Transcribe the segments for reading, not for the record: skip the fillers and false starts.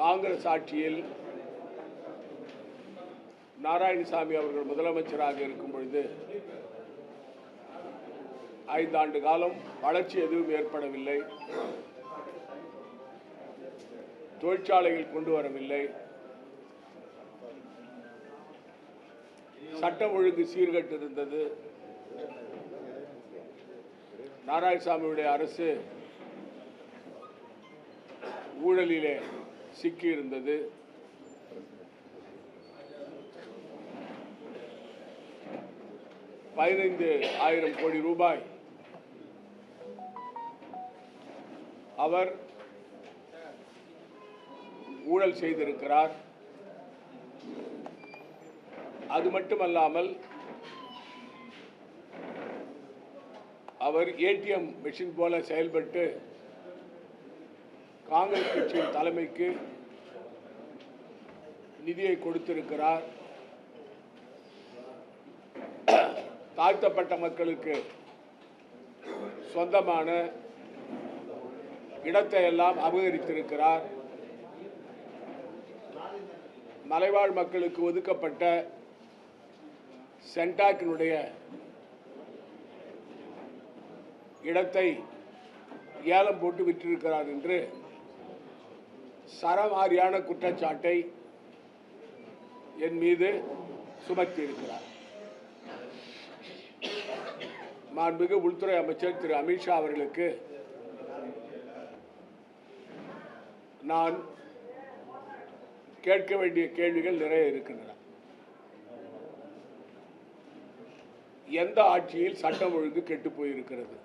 காங்கிரஸ் ஆட்சியில் நாராயணசாமி அவர்கள் முதலமைச்சராக இருக்கும் பொழுது 5 ஆண்டு காலம் வளர்ச்சி எதுவும் ஏற்படவில்லை, தொழிற்சாலைகள் கொண்டு வரவில்லை, சட்டம் ஒழுங்கு சீர்கட்டு இருந்தது. நாராயணசாமியுடைய அரசு ஊழலிலே சிக்கி இருந்தது. ₹15,000 கோடி அவர் ஊழல் செய்திருக்கிறார். அது மட்டுமல்லாமல் அவர் ஏடிஎம் மெஷின் போல செயல்பட்டு காங்கிரஸ் கட்சியின் தலைமைக்கு நிதியை கொடுத்திருக்கிறார். தாழ்த்தப்பட்ட மக்களுக்கு சொந்தமான இடத்தை எல்லாம் அபகரித்திருக்கிறார். மலைவாழ் மக்களுக்கு ஒதுக்கப்பட்ட சென்டாக்கினுடைய இடத்தை ஏலம் போட்டு விற்றிருக்கிறார் என்று சரமாரியான குற்றச்சாட்டை என் மீது சுமத்தியிருக்கிறார். மாண்புமிகு உள்துறை அமைச்சர் திரு அமித்ஷா அவர்களுக்கு நான் கேட்க வேண்டிய கேள்விகள் நிறைய இருக்கின்றன. எந்த ஆட்சியில் சட்டம் ஒழுங்கு கெட்டு போயிருக்கிறது?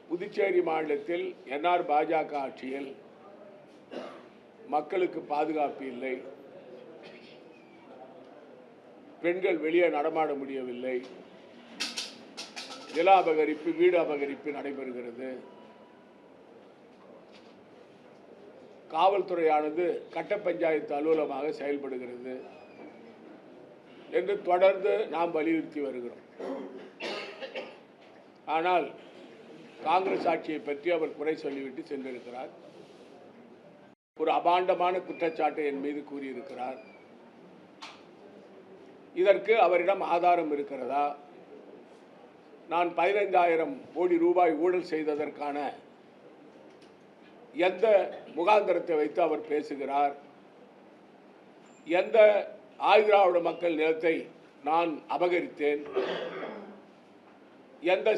புதுச்சேரி மாநிலத்தில் என்ஆர் பாஜக ஆட்சியில் மக்களுக்கு பாதுகாப்பு இல்லை, பெண்கள் வெளியே நடமாட முடியவில்லை, நில அபகரிப்பு, வீடு அபகரிப்பு நடைபெறுகிறது, காவல்துறையானது கட்ட பஞ்சாயத்து அலுவலகமாக செயல்படுகிறது என்று தொடர்ந்து நாம் வலியுறுத்தி வருகிறோம். ஆனால் காங்கிரஸ் ஆட்சியை பற்றி அவர் குறை சொல்லிவிட்டு சென்றிருக்கிறார். ஒரு அபாண்டமான குற்றச்சாட்டை என் மீது கூறியிருக்கிறார். இதற்கு அவரிடம் ஆதாரம் இருக்கிறதா? நான் 15,000 கோடி ரூபாய் ஊழல் செய்ததற்கான எந்த முகாந்திரத்தை வைத்து அவர் பேசுகிறார்? எந்த ஆதிதிராவிட மக்கள் நிலத்தை நான் அபகரித்தேன்? எந்த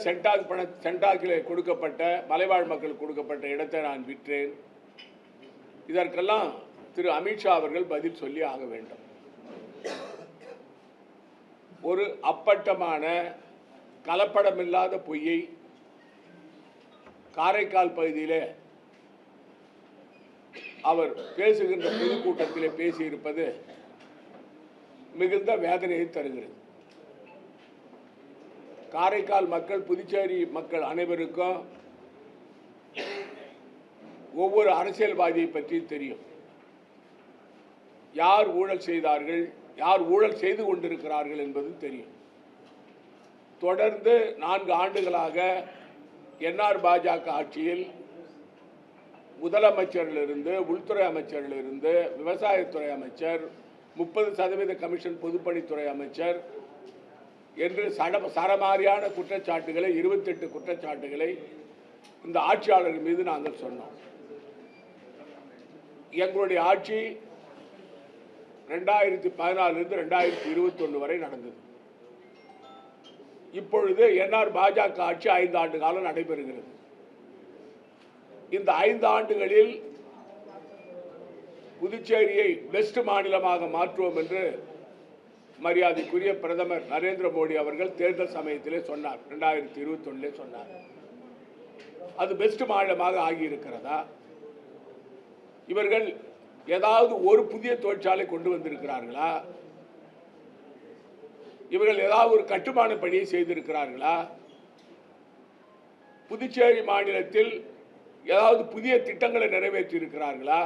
சென்டாக்கிலே கொடுக்கப்பட்ட மலைவாழ் மக்கள் கொடுக்கப்பட்ட இடத்தை நான் விற்றேன்? இதற்கெல்லாம் திரு அமித்ஷா அவர்கள் பதில் சொல்லி ஆக வேண்டும். ஒரு அப்பட்டமான கலப்படமில்லாத பொய்யை காரைக்கால் பகுதியிலே அவர் பேசுகின்ற பொதுக்கூட்டத்திலே பேசியிருப்பது மிகுந்த வேதனையை தருகிறது. காரைக்கால் மக்கள், புதுச்சேரி மக்கள் அனைவருக்கும் ஒவ்வொரு அரசியல்வாதியை பற்றி தெரியும். யார் ஊழல் செய்தார்கள், யார் ஊழல் செய்து கொண்டிருக்கிறார்கள் என்பது தெரியும். தொடர்ந்து 4 ஆண்டுகளாக என்ஆர் பாஜக ஆட்சியில் முதலமைச்சரிலிருந்து, உள்துறை அமைச்சரிலிருந்து, விவசாயத்துறை அமைச்சர், 30% கமிஷன் பொதுப்பணித்துறை அமைச்சர் என்று சரமாரியான குற்றச்சாட்டுகளை, 28 குற்றச்சாட்டுகளை இந்த ஆட்சியாளர்கள் மீது நாங்கள் சொன்னோம். எங்களுடைய ஆட்சி 2014 2021 வரை நடந்தது. இப்பொழுது என்ஆர் பாஜக ஆட்சி 5 ஆண்டு காலம் நடைபெறுகிறது. இந்த 5 ஆண்டுகளில் புதுச்சேரியை பெஸ்ட் மாநிலமாக மாற்றுவோம் என்று மரியாதைக்குரிய பிரதமர் நரேந்திர மோடி அவர்கள் தேர்தல் சமயத்திலே சொன்னார். 2021 சொன்னார். அது பெஸ்ட் மாநிலமாக ஆகியிருக்கிறதா? இவர்கள் ஏதாவது ஒரு புதிய தொழிற்சாலை கொண்டு வந்திருக்கிறார்களா? இவர்கள் ஏதாவது ஒரு கட்டுமான பணியை செய்திருக்கிறார்களா? புதுச்சேரி மாநிலத்தில் ஏதாவது புதிய திட்டங்களை நிறைவேற்றி இருக்கிறார்களா?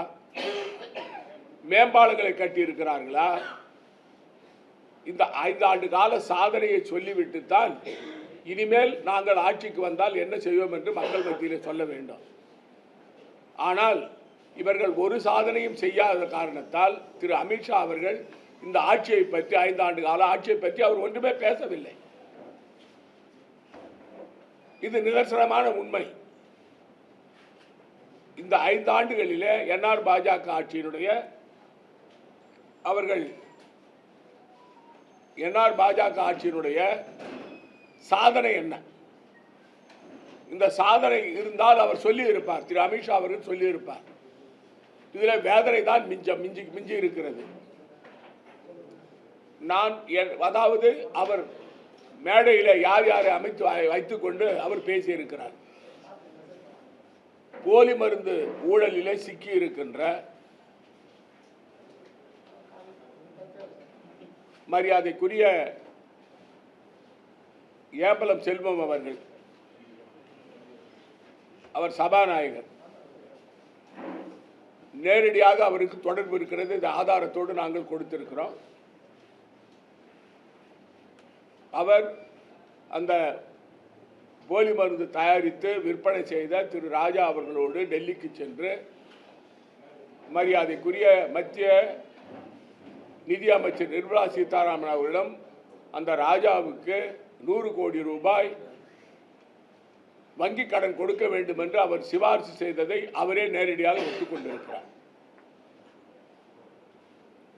மேம்பாலங்களை கட்டி இருக்கிறார்களா? இந்த 5 ஆண்டு கால சாதனையை சொல்லிவிட்டு தான் இனிமேல் நாங்கள் ஆட்சிக்கு வந்தால் என்ன செய்வோம் என்று மக்கள் மத்தியில் சொல்ல வேண்டும். ஆனால் இவர்கள் ஒரு சாதனையும் செய்யாத காரணத்தால் திரு அமித்ஷா அவர்கள் இந்த ஆட்சியை பற்றி 5 ஆண்டு கால ஆட்சியை பற்றி அவர் ஒன்றுமே பேசவில்லை. இது நிதர்சனமான உண்மை. இந்த 5 ஆண்டுகளிலே என்ஆர் பாஜக ஆட்சியினுடைய அவர்கள் என்ஆர் பாஜக ஆட்சியினுடைய சாதனை என்ன? இந்த சாதனை இருந்தால் அவர் சொல்லி இருப்பார், திரு அமித்ஷா அவர்கள் சொல்லி இருப்பார். இதில் வேதனை தான் மிஞ்சி இருக்கிறது. அதாவது அவர் மேடையில் யார் யாரை அமைத்து வைத்துக் கொண்டு அவர் பேசியிருக்கிறார். போலி மருந்து ஊழலிலே சிக்கி இருக்கின்ற மரியாதைக்குரிய ஏம்பலம் செல்வம் அவர்கள், அவர் சபாநாயகர், நேரடியாக அவருக்கு தொடர்பு இருக்கிறது. இந்த ஆதாரத்தோடு நாங்கள் கொடுத்திருக்கிறோம். அவர் அந்த போலி மருந்து தயாரித்து விற்பனை செய்த திரு ராஜா அவர்களோடு டெல்லிக்கு சென்று மரியாதைக்குரிய மத்திய நிதி அமைச்சர் நிர்மலா சீதாராமன் அவர்களிடம் அந்த ராஜாவுக்கு 100 கோடி ரூபாய் வங்கி கடன் கொடுக்க வேண்டும் என்று அவர் சிபாரிசு செய்ததை அவரே நேரடியாக ஒத்துக்கொண்டிருக்கிறார்.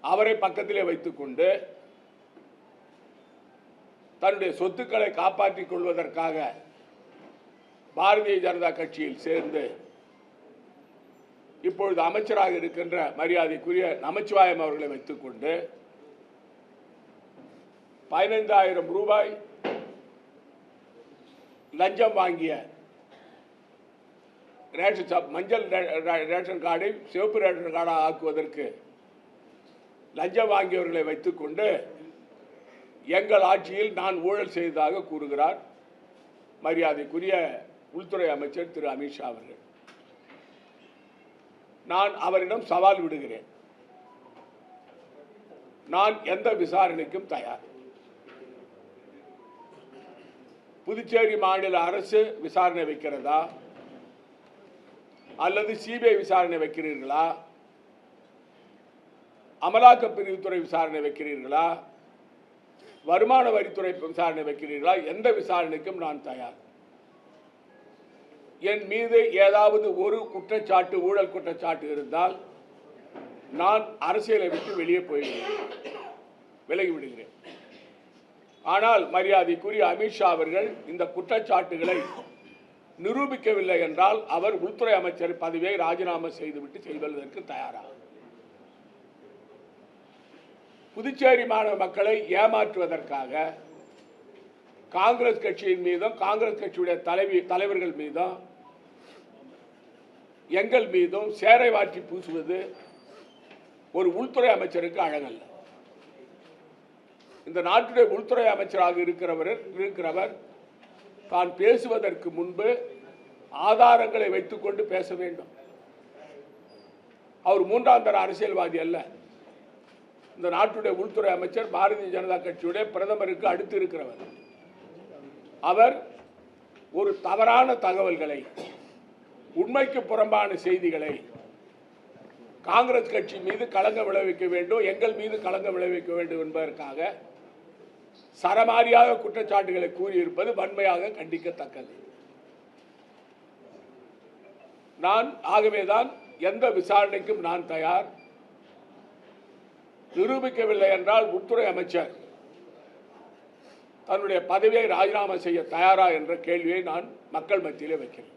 அவரை பக்கத்திலே வைத்துக் கொண்டு தன்னுடைய சொத்துக்களை காப்பாற்றிக் கொள்வதற்காக பாரதிய ஜனதா கட்சியில் சேர்ந்து இப்பொழுது அமைச்சராக இருக்கின்ற மரியாதைக்குரிய நமச்சிவாயம் அவர்களை வைத்துக் கொண்டு 15,000 ரூபாய் லஞ்சம் வாங்கிய மஞ்சள் ரேஷன் கார்டை சிவப்பு ரேஷன் கார்டாக ஆக்குவதற்கு லஞ்சம் வாங்கியவர்களை வைத்துக் கொண்டு எங்கள் ஆட்சியில் நான் ஊழல் செய்ததாக கூறுகிறார் மரியாதைக்குரிய உள்துறை அமைச்சர் திரு அமித்ஷா அவர்கள். நான் அவரிடம் சவால் விடுகிறேன். நான் எந்த விசாரணைக்கும் தயார். புதுச்சேரி மாநில அரசு விசாரணை வைக்கிறதா அல்லது சிபிஐ விசாரணை வைக்கிறீர்களா, அமலாக்க பிரிவுத்துறை விசாரணை வைக்கிறீர்களா, வருமான வரித்துறை விசாரணை வைக்கிறீர்களா, எந்த விசாரணைக்கும் நான் தயார். என் மீது ஏதாவது ஒரு குற்றச்சாட்டு, ஊழல் குற்றச்சாட்டு இருந்தால் நான் அரசியலை விட்டு வெளியே விலகிவிடுகிறேன். ஆனால் மரியாதைக்குரிய அமித்ஷா அவர்கள் இந்த குற்றச்சாட்டுகளை நிரூபிக்கவில்லை என்றால் அவர் உள்துறை அமைச்சர் பதவியை ராஜினாமா செய்துவிட்டு செல்வதற்கு தயாராக. புதுச்சேரி மாநில மக்களை ஏமாற்றுவதற்காக காங்கிரஸ் கட்சியின் மீதும் காங்கிரஸ் கட்சியுடைய தலைவர்கள் மீதும் எங்கள் மீதும் சேரை வாற்றி பூசுவது ஒரு உள்துறை அமைச்சருக்கு அழகல்ல. இந்த நாட்டுடைய உள்துறை அமைச்சராக இருக்கிறவர் தான் பேசுவதற்கு முன்பு ஆதாரங்களை வைத்துக் கொண்டு பேச வேண்டும். அவர் 3ஆம் தர அரசியல்வாதி அல்ல. இந்த நாட்டுடைய உள்துறை அமைச்சர் பாரதிய ஜனதா கட்சியுடைய பிரதமருக்கு அடுத்து இருக்கிறவர். அவர் ஒரு தவறான தகவல்களை, உண்மைக்கு புறம்பான செய்திகளை காங்கிரஸ் கட்சி மீது களங்கம் விளைவிக்க வேண்டும், எங்கள் மீது களங்கம் விளைவிக்க வேண்டும் என்பதற்காக சரமாரியாக குற்றச்சாட்டுகளை கூறியிருப்பது வன்மையாக கண்டிக்கத்தக்கது. ஆகவேதான் எந்த விசாரணைக்கும் நான் தயார். நிரூபிக்கவில்லை என்றால் உள்துறை அமைச்சர் தன்னுடைய பதவியை ராஜினாமா செய்ய தயாரா என்ற கேள்வியை நான் மக்கள் மத்தியிலே வைக்கிறேன்.